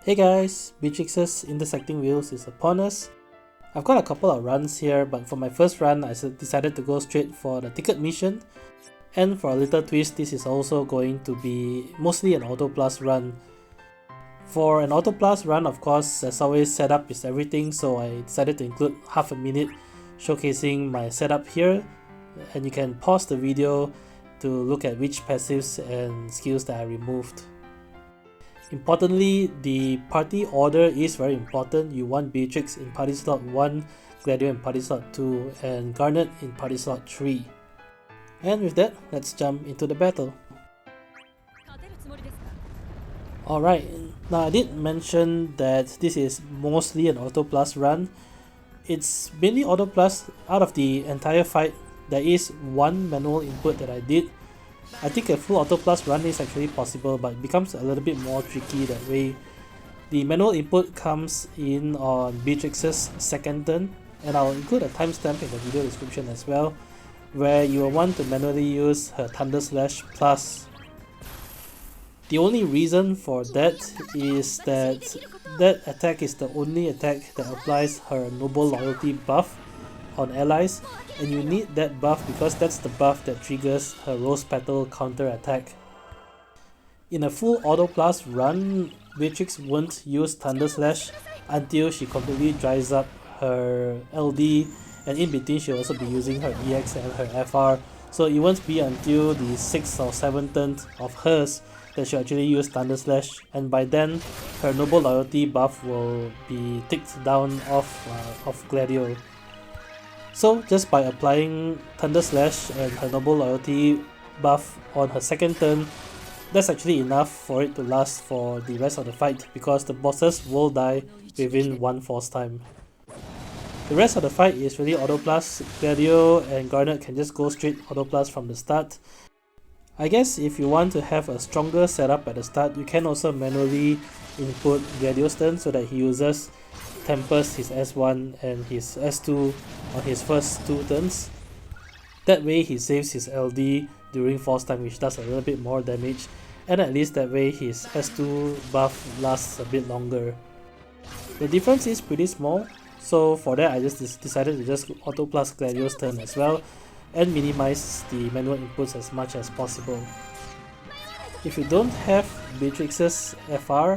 Hey guys, Beatrix's Intersecting Wills is upon us. I've got a couple of runs here, but for my first run I decided to go straight for the ticket mission. And for a little twist, this is also going to be mostly an Auto Plus run. For an Auto Plus run, of course, as always, setup is everything, so I decided to include half a minute showcasing my setup here. And you can pause the video to look at which passives and skills that I removed. Importantly, the party order is very important. You want Beatrix in party slot 1, Gladio in party slot 2, and Garnet in party slot 3. And with that, let's jump into the battle. Alright, now I did mention that this is mostly an Auto Plus run. It's mainly Auto Plus. Out of the entire fight, there is one manual input that I did. I think a full Auto Plus run is actually possible, but it becomes a little bit more tricky that way. The manual input comes in on Beatrix's second turn, and I'll include a timestamp in the video description as well, where you will want to manually use her Thunder Slash Plus. The only reason for that is that that attack is the only attack that applies her Noble Loyalty buff on allies, and you need that buff because that's the buff that triggers her Rose Petal counter attack. In a full Auto Plus run, Beatrix won't use Thunder Slash until she completely dries up her LD, and in between she'll also be using her EX and her FR, so it won't be until the 6th or 7th turn of hers that she'll actually use Thunder Slash, and by then her Noble Loyalty buff will be ticked down off Gladio. So just by applying Thunder Slash and her Noble Loyalty buff on her second turn, that's actually enough for it to last for the rest of the fight, because the bosses will die within one force time. The rest of the fight is really Auto Plus. Gladio and Garnet can just go straight Auto Plus from the start. I guess if you want to have a stronger setup at the start, you can also manually input Gladio's turn so that he uses Tempest, his S1 and his S2 on his first two turns. That way he saves his LD during force time, which does a little bit more damage, and at least that way his S2 buff lasts a bit longer. The difference is pretty small, so for that I just decided to just Auto Plus Gladio's turn as well and minimize the manual inputs as much as possible. If you don't have Beatrix's FR,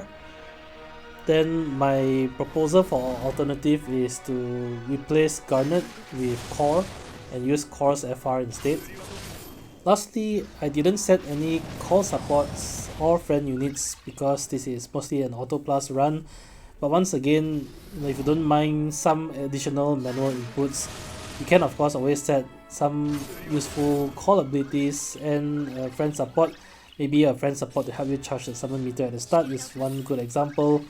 then my proposal for alternative is to replace Garnet with Core and use Core's FR instead. Lastly, I didn't set any call supports or friend units because this is mostly an Auto Plus run, but once again, if you don't mind some additional manual inputs, you can of course always set some useful call abilities and friend support. Maybe a friend support to help you charge the summon meter at the start is one good example.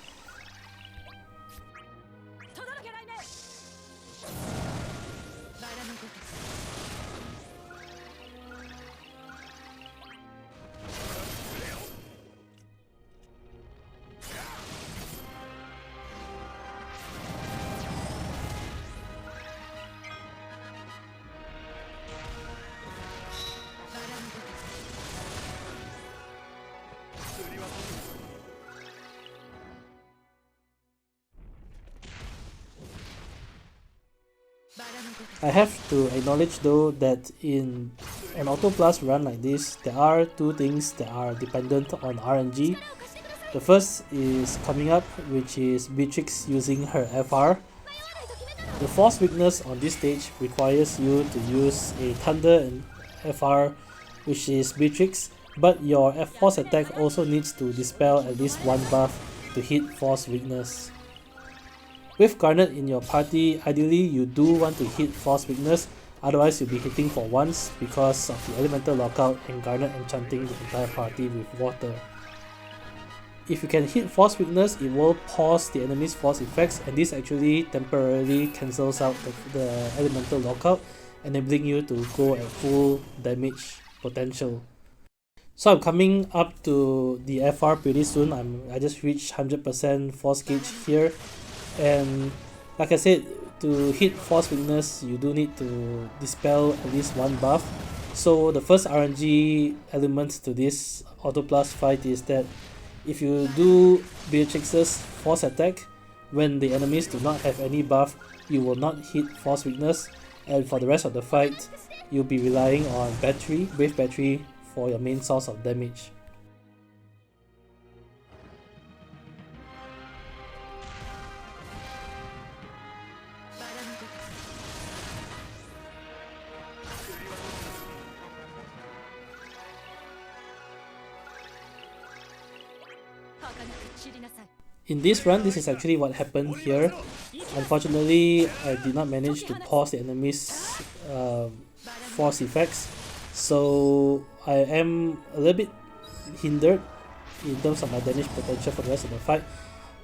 I have to acknowledge though that in an Auto Plus run like this, there are two things that are dependent on RNG. The first is coming up, which is Beatrix using her FR. The force weakness on this stage requires you to use a Thunder and FR, which is Beatrix, but your force attack also needs to dispel at least one buff to hit force weakness. With Garnet in your party, ideally you do want to hit force weakness, otherwise you'll be hitting for once because of the elemental lockout and Garnet enchanting the entire party with water. If you can hit force weakness, it will pause the enemy's force effects, and this actually temporarily cancels out the elemental lockout, enabling you to go at full damage potential. So I'm coming up to the FR pretty soon. I just reached 100% force gauge here. And like I said, to hit force weakness, you do need to dispel at least one buff. So the first RNG element to this Auto Plus fight is that If you do Beatrix's force attack, when the enemies do not have any buff, you will not hit force weakness, and for the rest of the fight, you'll be relying on Brave Battery for your main source of damage. In this run, this is actually what happened here. Unfortunately, I did not manage to pause the enemy's force effects, so I am a little bit hindered in terms of my damage potential for the rest of the fight.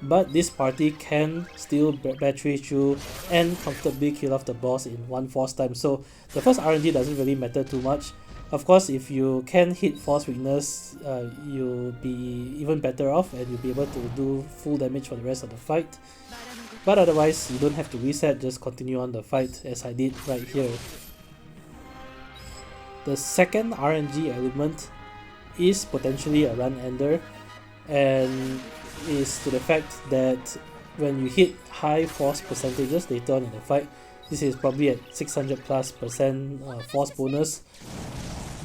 But this party can still battery through and comfortably kill off the boss in one force time. So the first RNG doesn't really matter too much. Of course, if you can hit force weakness, you'll be even better off and you'll be able to do full damage for the rest of the fight. But otherwise, you don't have to reset, just continue on the fight as I did right here. The second RNG element is potentially a run ender, and is to the fact that when you hit high force percentages later on in the fight, this is probably at 600+% force bonus,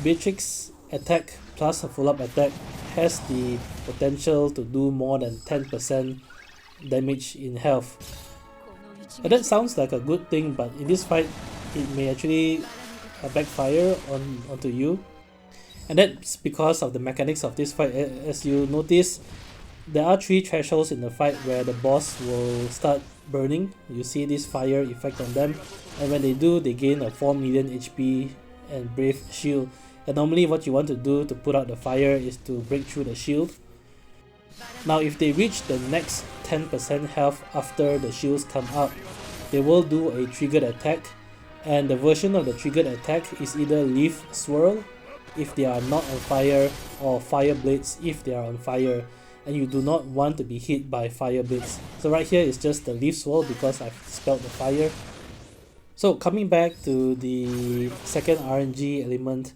Beatrix attack plus a follow-up attack has the potential to do more than 10% damage in health. And that sounds like a good thing, but in this fight it may actually backfire onto you. And that's because of the mechanics of this fight. As you notice, there are 3 thresholds in the fight where the boss will start burning. You see this fire effect on them, and when they do, they gain a 4 million HP and Brave shield. And normally what you want to do to put out the fire is to break through the shield. Now if they reach the next 10% health after the shields come up, they will do a triggered attack, and the version of the triggered attack is either Leaf Swirl if they are not on fire, or Fire Blades if they are on fire, and you do not want to be hit by Fire Blades. So right here is just the Leaf Swirl because I've spelled the fire. So coming back to the second RNG element,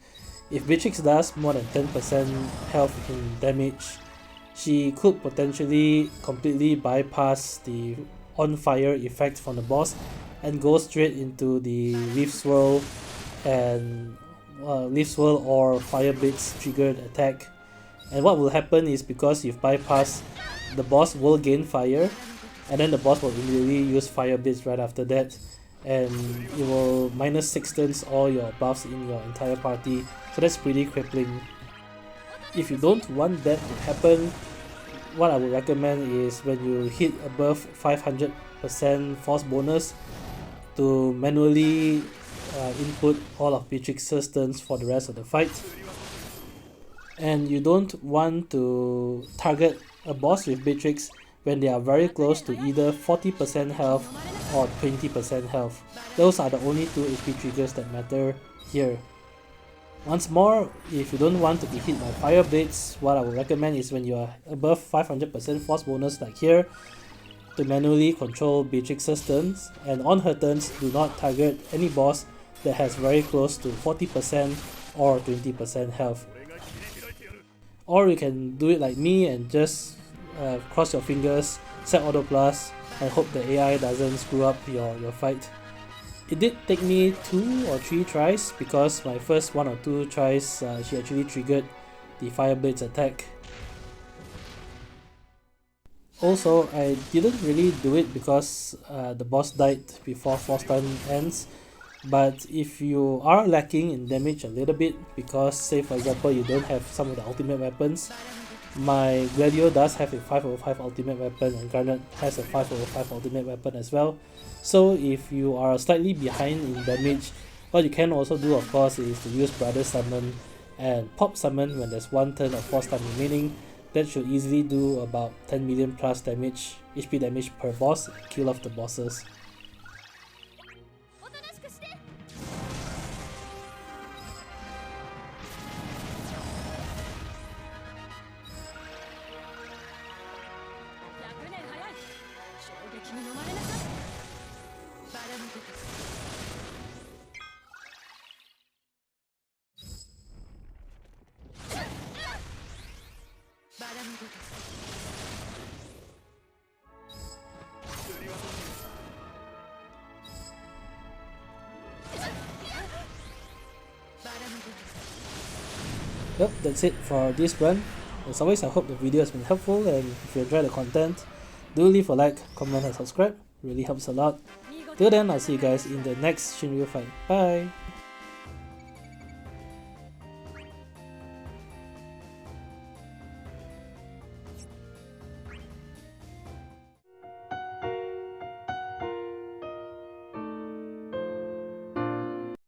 if Beatrix does more than 10% health in damage, she could potentially completely bypass the on fire effect from the boss and go straight into the Leaf Swirl and Leaf Swirl or Fire Blades triggered attack. And what will happen is, because you've bypassed, the boss will gain fire, and then the boss will immediately use Fire Blades right after that, and it will -6 turns all your buffs in your entire party, so that's pretty crippling. If you don't want that to happen, what I would recommend is when you hit above 500% force bonus, to manually input all of Beatrix's turns for the rest of the fight. And you don't want to target a boss with Beatrix when they are very close to either 40% health or 20% health. Those are the only 2 HP triggers that matter here. Once more, if you don't want to be hit by Fire Blades, what I would recommend is when you are above 500% force bonus like here, to manually control Beatrix's turns, and on her turns, do not target any boss that has very close to 40% or 20% health. Or you can do it like me and just cross your fingers, set auto plus, and hope the AI doesn't screw up your fight. It did take me 2 or 3 tries, because my first 1 or 2 tries she actually triggered the Fire Blades attack. Also, I didn't really do it because the boss died before force time ends. But if you are lacking in damage a little bit, because say for example you don't have some of the ultimate weapons, my Gladio does have a 5/5 ultimate weapon, and Garnet has a 5/5 ultimate weapon as well. So if you are slightly behind in damage, what you can also do, of course, is to use Brother Summon and Pop Summon when there's 1 turn of force time remaining. That should easily do about 10 million plus damage, HP damage per boss, kill off the bosses. Yep, that's it for this run. As always, I hope the video has been helpful, and if you enjoy the content, do leave a like, comment and subscribe, really helps a lot. Till then, I'll see you guys in the next Shinryu fight. Bye!